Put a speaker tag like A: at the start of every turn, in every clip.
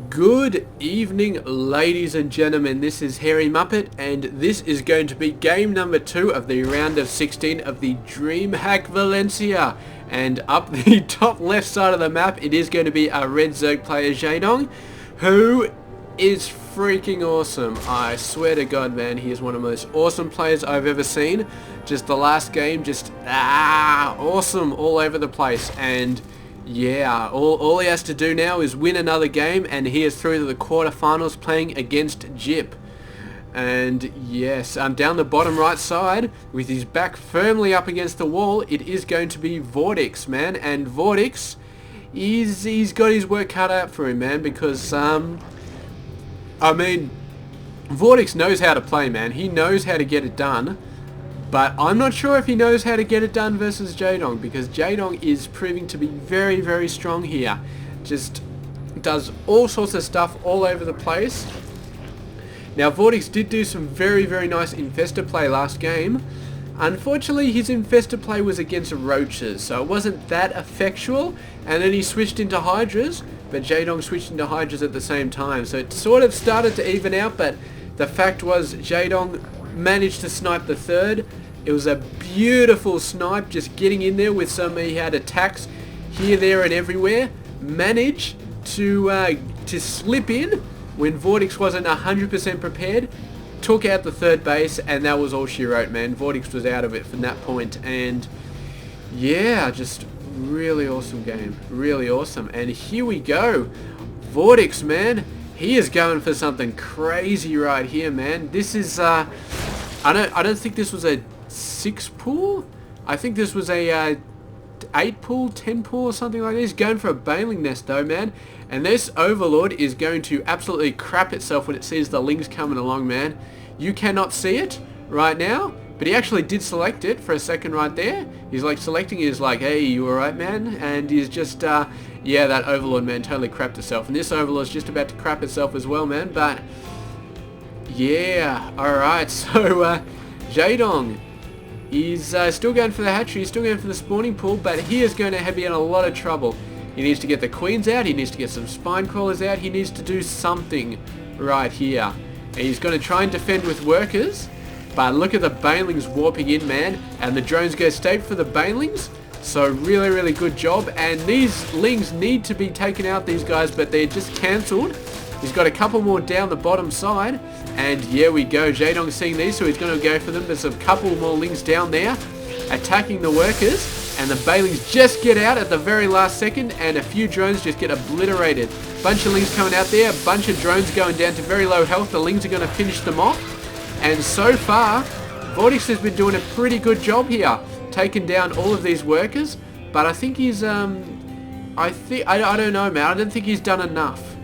A: Good evening, ladies and gentlemen. This is Hairy Muppet, and this is going to be game number 2 of the round of 16 of the DreamHack Valencia. And up the top left side of the map, it is going to be our red Zerg player Jaedong, who is freaking awesome. I swear to God, man, he is one of the most awesome players I've ever seen. Just the last game, just awesome all over the place. And yeah, all he has to do now is win another game, and he is through to the quarterfinals playing against Jip. And yes, down the bottom right side, with his back firmly up against the wall, it is going to be VortiX, man. And VortiX, he's got his work cut out for him, man, because I mean, VortiX knows how to play, man. He knows how to get it done. But I'm not sure if he knows how to get it done versus Jaedong, because Jaedong is proving to be very, very strong here. Just does all sorts of stuff all over the place. Now, VortiX did do some very, very nice Infestor play last game. Unfortunately, his Infestor play was against Roaches, so it wasn't that effectual. And then he switched into Hydras, but Jaedong switched into Hydras at the same time. So it sort of started to even out, but the fact was Jaedong managed to snipe the third. It was a beautiful snipe, just getting in there with some, he had attacks here, there and everywhere. Managed to slip in when VortiX wasn't 100% prepared. Took out the third base, and that was all she wrote, man. VortiX was out of it from that point. And yeah, just really awesome game. Really awesome. And here we go. VortiX, man. He is going for something crazy right here, man. This is I don't think this was a 6 pool. I think this was a 8 pool, 10 pool or something like this. Going for a baneling nest though, man. And this Overlord is going to absolutely crap itself when it sees the Lings coming along, man. You cannot see it right now, but he actually did select it for a second right there. He's like selecting, he's like, hey, you alright, man? And he's just yeah, that Overlord, man, totally crapped itself. And this Overlord's just about to crap itself as well, man. But yeah, alright, so Jaedong is still going for the hatchery, he's still going for the spawning pool, but he is going to be in a lot of trouble. He needs to get the queens out, he needs to get some spine crawlers out, he needs to do something right here. And he's going to try and defend with workers, but look at the banelings warping in, man, and the drones go straight for the banelings. So really, really good job. And these Lings need to be taken out, these guys, but they're just cancelled. He's got a couple more down the bottom side. And here we go. Jaedong's seeing these, so he's going to go for them. There's a couple more Lings down there attacking the workers. And the banelings just get out at the very last second. And a few drones just get obliterated. Bunch of Lings coming out there. A bunch of drones going down to very low health. The Lings are going to finish them off. And so far, VortiX has been doing a pretty good job here, taking down all of these workers, but I think he's I don't know, man. I don't think he's done enough.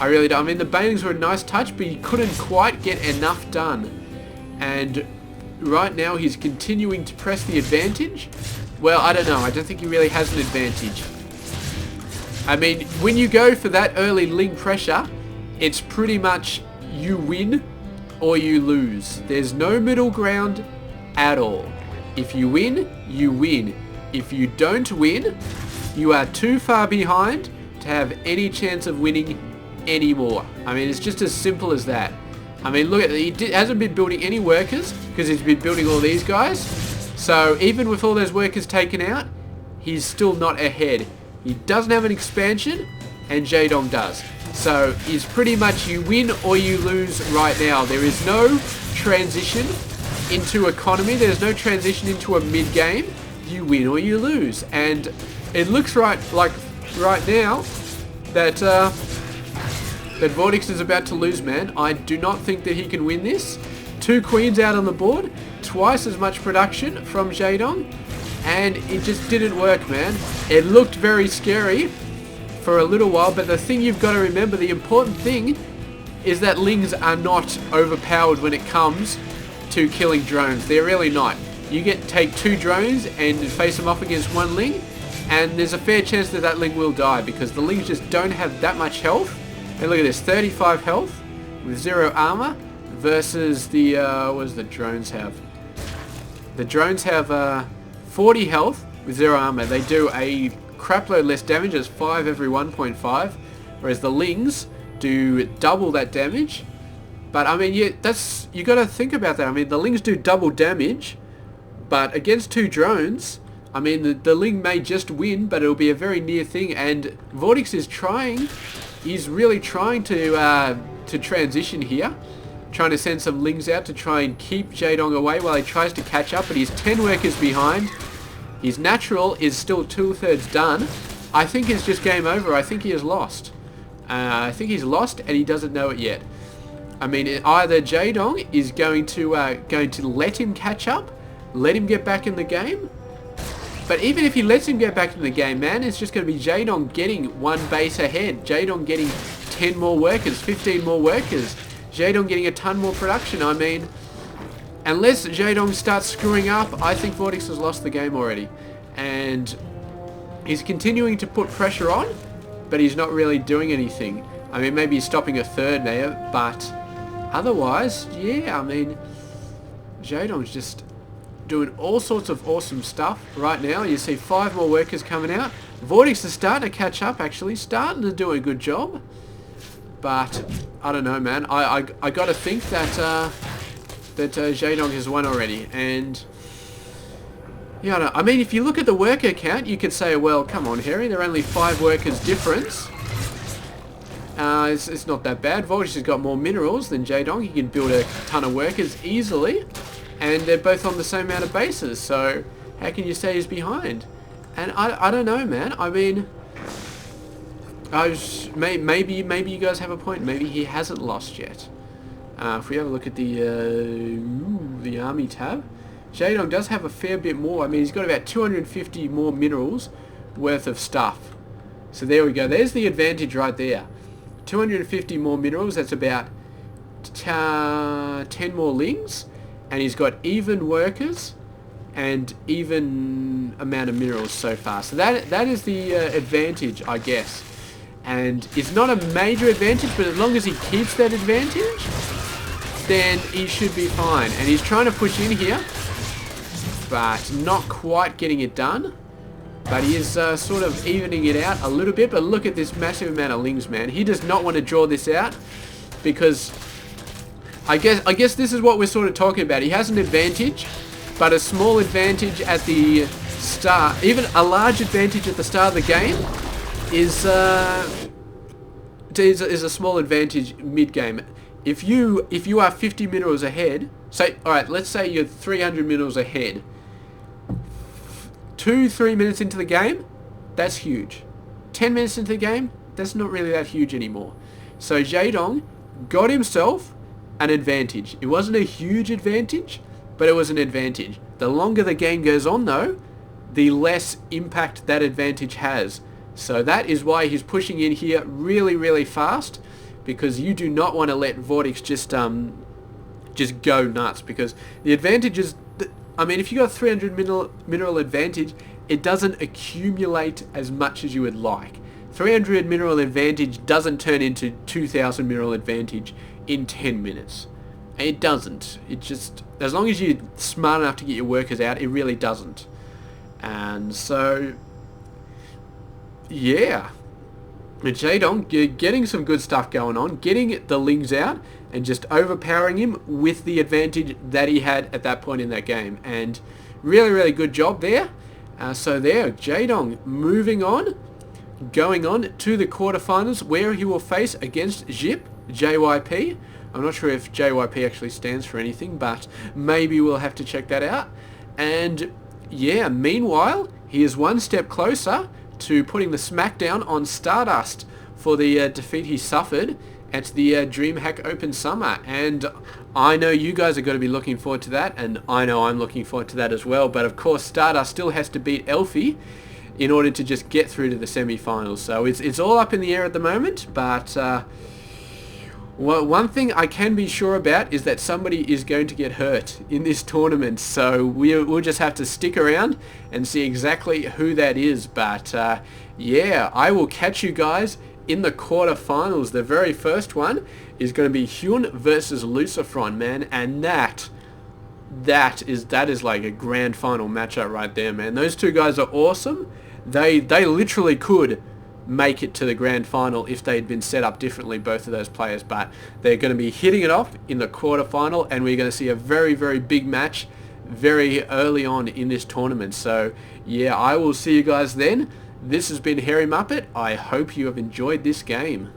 A: I really don't. I mean, the banelings were a nice touch, but he couldn't quite get enough done. And right now he's continuing to press the advantage. Well, I don't know. I don't think he really has an advantage. I mean, when you go for that early Ling pressure, it's pretty much you win or you lose. There's no middle ground at all. If you win, you win. If you don't win, you are too far behind to have any chance of winning anymore. I mean, it's just as simple as that. I mean, look at it. He hasn't been building any workers because he's been building all these guys. So even with all those workers taken out, he's still not ahead. He doesn't have an expansion, and Jaedong does. So he's pretty much you win or you lose right now. There is no transition into economy. There's no transition into a mid-game. You win or you lose. And it looks like right now that that VortiX is about to lose, man. I do not think that he can win this. 2 queens out on the board, twice as much production from Jaedong, and it just didn't work, man. It looked very scary for a little while, but the thing you've got to remember, the important thing is that Lings are not overpowered when it comes to killing drones. They're really not. You take 2 drones and face them off against 1 Ling, and there's a fair chance that that Ling will die, because the Lings just don't have that much health. And look at this, 35 health with 0 armor versus the what does the drones have? The drones have 40 health with 0 armor. They do a crapload less damage, as 5 every 1.5, whereas the Lings do double that damage. But I mean, you got to think about that. I mean, the Lings do double damage, but against 2 drones, I mean, the Ling may just win, but it'll be a very near thing. And VortiX is trying. He's really trying to transition here, trying to send some Lings out to try and keep Jaedong away while he tries to catch up. But he's 10 workers behind. His natural is still 2/3 done. I think it's just game over. I think he has lost. I think he's lost, and he doesn't know it yet. I mean, either Jaedong is going to let him catch up, let him get back in the game. But even if he lets him get back in the game, man, it's just going to be Jaedong getting 1 base ahead. Jaedong getting 10 more workers, 15 more workers. Jaedong getting a ton more production. I mean, unless Jaedong starts screwing up, I think VortiX has lost the game already. And he's continuing to put pressure on, but he's not really doing anything. I mean, maybe he's stopping a third there, but otherwise, yeah, I mean, Jaedong's just doing all sorts of awesome stuff right now. You see 5 more workers coming out. VortiX is starting to catch up, actually, starting to do a good job. But I don't know, man. I got to think that Jaedong has won already, and yeah, I mean, if you look at the worker count, you could say, well, come on, Harry, they're only 5 workers difference. It's not that bad. VortiX has got more minerals than Jaedong. He can build a ton of workers easily, and they're both on the same amount of bases. So how can you say he's behind? And I don't know, man. I mean, maybe you guys have a point. Maybe he hasn't lost yet. If we have a look at the army tab, Jaedong does have a fair bit more. I mean, he's got about 250 more minerals worth of stuff. So there we go. There's the advantage right there. 250 more minerals. That's about 10 more Lings. And he's got even workers and even amount of minerals so far. So that is the advantage, I guess. And it's not a major advantage, but as long as he keeps that advantage, then he should be fine. And he's trying to push in here, but not quite getting it done. But he is sort of evening it out a little bit. But look at this massive amount of Lings, man. He does not want to draw this out, because I guess this is what we're sort of talking about. He has an advantage, but a small advantage at the start, even a large advantage at the start of the game, is a small advantage mid-game. If you are 50 minerals ahead, say, alright, let's say you're 300 minerals ahead, 2-3 minutes into the game, that's huge. 10 minutes into the game, that's not really that huge anymore. So Jaedong got himself an advantage. It wasn't a huge advantage, but it was an advantage. The longer the game goes on, though, the less impact that advantage has. So that is why he's pushing in here really, really fast, because you do not want to let VortiX just go nuts, because the advantage is, I mean, if you got 300 mineral advantage, it doesn't accumulate as much as you would like. 300 mineral advantage doesn't turn into 2000 mineral advantage in 10 minutes. It doesn't. It just, as long as you're smart enough to get your workers out, it really doesn't. And so, yeah, Jaedong, you're getting some good stuff going on, getting the Lings out and just overpowering him with the advantage that he had at that point in that game. And really, really good job there. So there, Jaedong moving on, going on to the quarterfinals, where he will face against Zip, JYP. I'm not sure if JYP actually stands for anything, but maybe we'll have to check that out. And yeah, meanwhile, he is one step closer to putting the smackdown on Stardust for the defeat he suffered at the DreamHack Open Summer. And I know you guys are going to be looking forward to that, and I know I'm looking forward to that as well. But of course, Stardust still has to beat Elfie in order to just get through to the semi-finals. So it's all up in the air at the moment, but well, one thing I can be sure about is that somebody is going to get hurt in this tournament. So we'll just have to stick around and see exactly who that is. But yeah, I will catch you guys in the quarterfinals. The very first one is going to be Hyun versus Lucifron, man, and that is like a grand final matchup right there, man. Those two guys are awesome. They literally could make it to the grand final if they'd been set up differently, both of those players. But they're going to be hitting it off in the quarterfinal, and we're going to see a very, very big match very early on in this tournament. So yeah, I will see you guys then. This has been Hairy Muppet. I hope you have enjoyed this game.